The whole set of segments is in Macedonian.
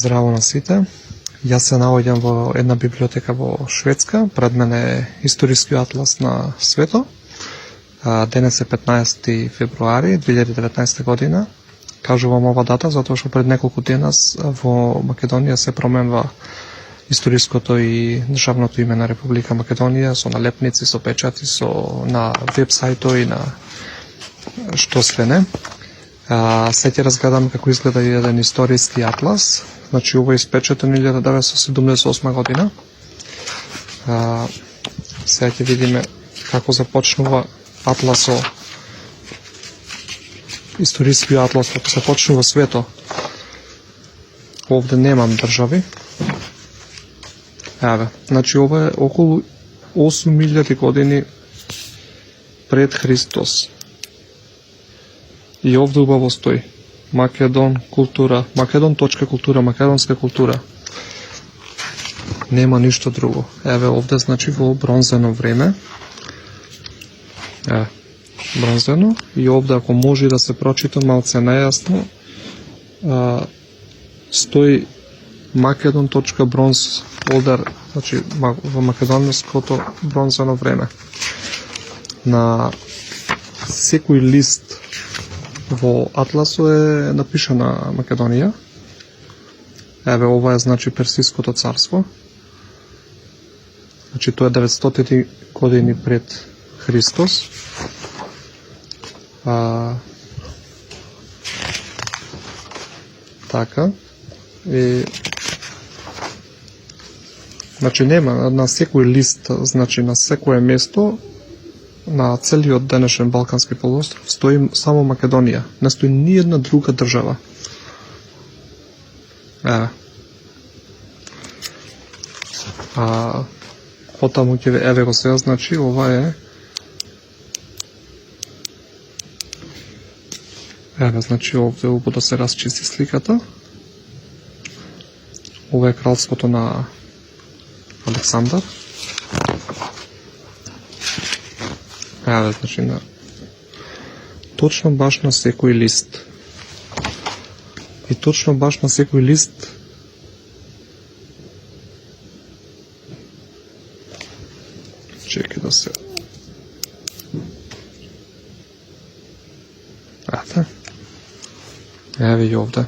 Здраво на сите. Јас се наоѓам во една библиотека во Шведска. Пред мене е историски атлас на свето. Денес е 15 февруари 2019 година. Кажувам ова дата затоа што пред неколку дена во Македонија се променува историското и државното име на Република Македонија со налепници, со печати, со на веб-сајто и на што све не. Се ќе разгледам како изгледа еден историски атлас. Значи, ова е испечатен 1978 година. Сега ќе видиме како започнува атласо, историски атлас, како започнува свето. Овде немам држави. Еве, значи ова е околу 8000 години пред Христос. И овде убаво стои Македон култура, Македон.култура, македонска култура. Нема ништо друго. Еве овде значи во бронзено време. Бронзено. И овде ако може да се прочита малце нејасно, стои Македон.бронз олдер, значи во македонското бронзено време. На секој лист во атласо е напишана Македонија. Еве ова е значи Персиското царство. Значи тоа е 900 години пред Христос. Така. И значи нема на секој лист, значи на секое место на целиот денешен Балкански полуостров стои само Македонија, не стои ни една друга држава. Потаму ќе еве го сега, значи ова е значи овде убаво да се расчисти сликата. Ова е кралството на Александар. Значи на точно баш на секој лист. И точно баш на секој лист чекай да се еве и овде.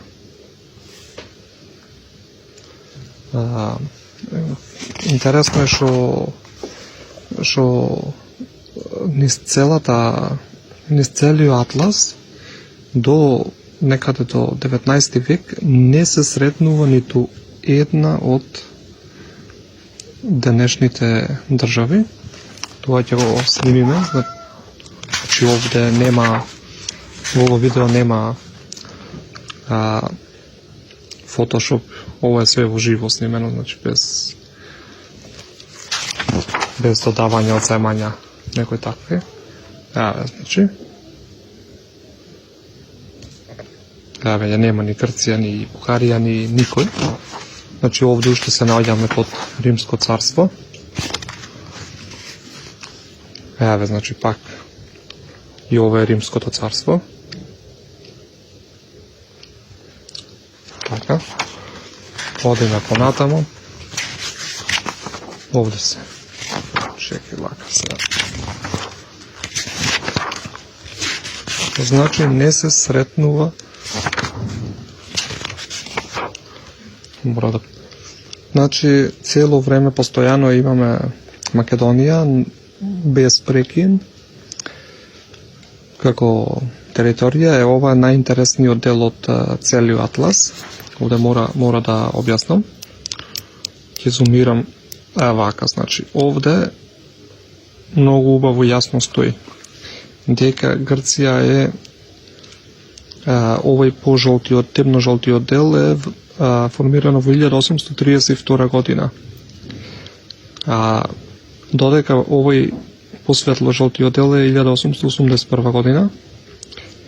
Интересно е што низ целиот атлас до некаде до 19 век не се сретнува ниту една од денешните држави. Тоа ќе го снимиме. Значи овде нема, во ово видео нема фотошоп, ова е све во живо снимено, значи без додавање, одземања, некои такви. Значи ја нема ни Грција, ни Бухарија, ни никој. Значи овде уште се наоѓаме под Римско царство. Значи пак и ова е Римското царство. Така. Одиме понатаму. Овде се. Чекај лака се. Значи не се сретнува. Значи цело време постојано имаме Македонија без прекин како територија. Ова е најинтересниот дел од целиот атлас. Овде мора да објаснам. Ќе зумирам вака, значи овде многу убаво јасно стои дека Грција е овој пожолтиот, темно-жолтиот дел е формирано во 1832 година. Додека овој посветло-жолтиот дел е 1881 година.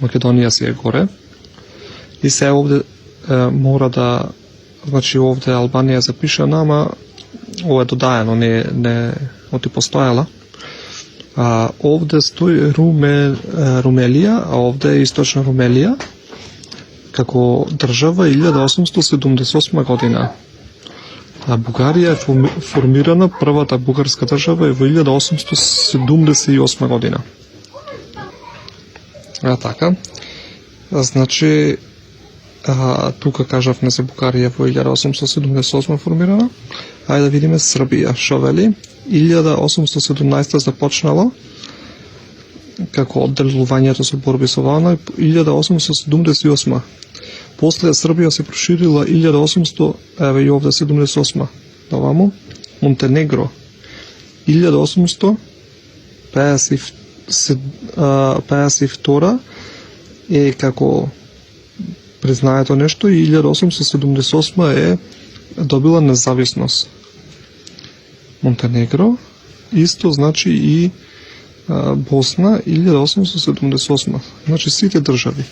Македонија си е горе. И се овде мора да, значи овде Албанија е запишана, ама ова е додаено, не оти постојала. Овде стои Румелија, а овде е Источна Румелија, како држава 1878 година. А Бугарија е формирана, првата бугарска држава е во 1878 година. Така. Значи, тука кажавме за Бугарија во 1878 формирана. Ајде да видиме Србија. Шо вели? 1817 започнало како одделувањето со борби со вана, 1878. После Србија се проширила 1800, еве и овде 78. Доваму, Монтенегро 1852 е како признаето нешто и 1878 е добила независност. Монтенегро исто значи и Босна 1878. Значи сите држави.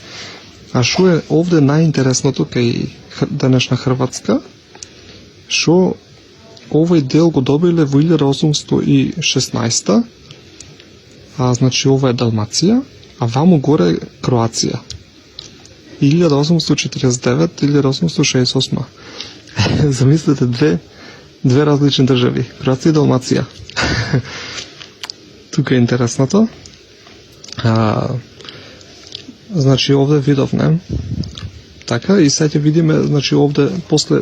А што е овде најинтересното кај денешна Хрватска? Што овој дел го добиле во 1816, значи ова е Далмација, а ваму горе Кроација. 1849-1868. Замислете две различни држави, Кроација и Далмација. Тука е интересното. Значи овде видовме. Така, и сега ќе видиме, значи овде после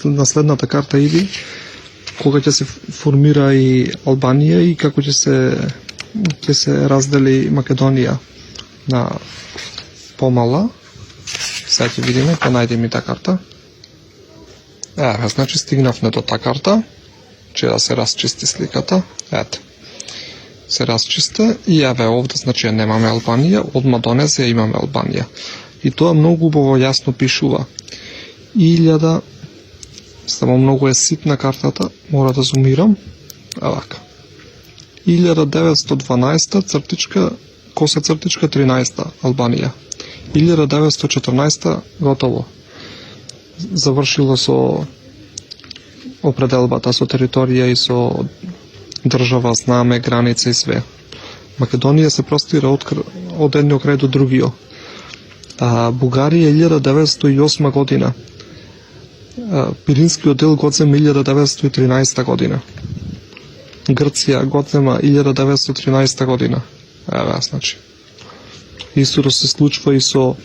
на следната карта иди кога ќе се формира и Албанија и како ќе се раздели Македонија на помала. Сега ќе видиме, па најдем и таа карта. Значи стигнавме до таа карта, че да се расчисти сликата. Ето. Се расчисте и еве овде значи немаме Албанија, одма донесе имаме Албанија. И тоа многу убаво јасно пишува. Само многу е ситна картата, мора да зумирам. Евака. 1912 цртичка, коса цртичка 13 Албанија. 1914 готово. Завршило со определбата со територија и со држава, знаме, граница и све. Македонија се простира од едниот крај до другиот. Бугарија 1908 година. Пиринскиот дел го зема 1913 година. Грција го зема 1913 година. Еве, значи. Истото се случува и со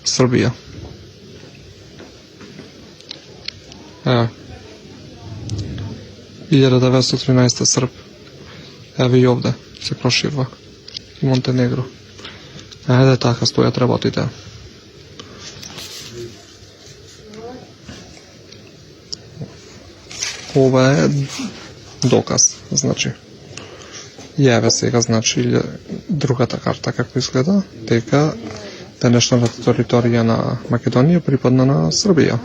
Србија. Еве. 1913 Срб. Еве и овде се проширва. И Монтенегро. Ајде така стојат работите. Ова е доказ, значи. Јаве сега, значи, другата карта како изгледа, дека денешната територија на Македонија припадна на Србија.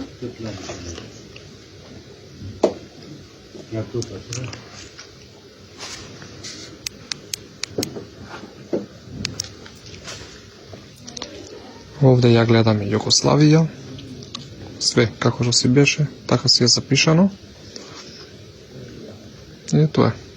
Овде ја гледаме Југославија, све како што си беше, така си е запишано. И тоа е.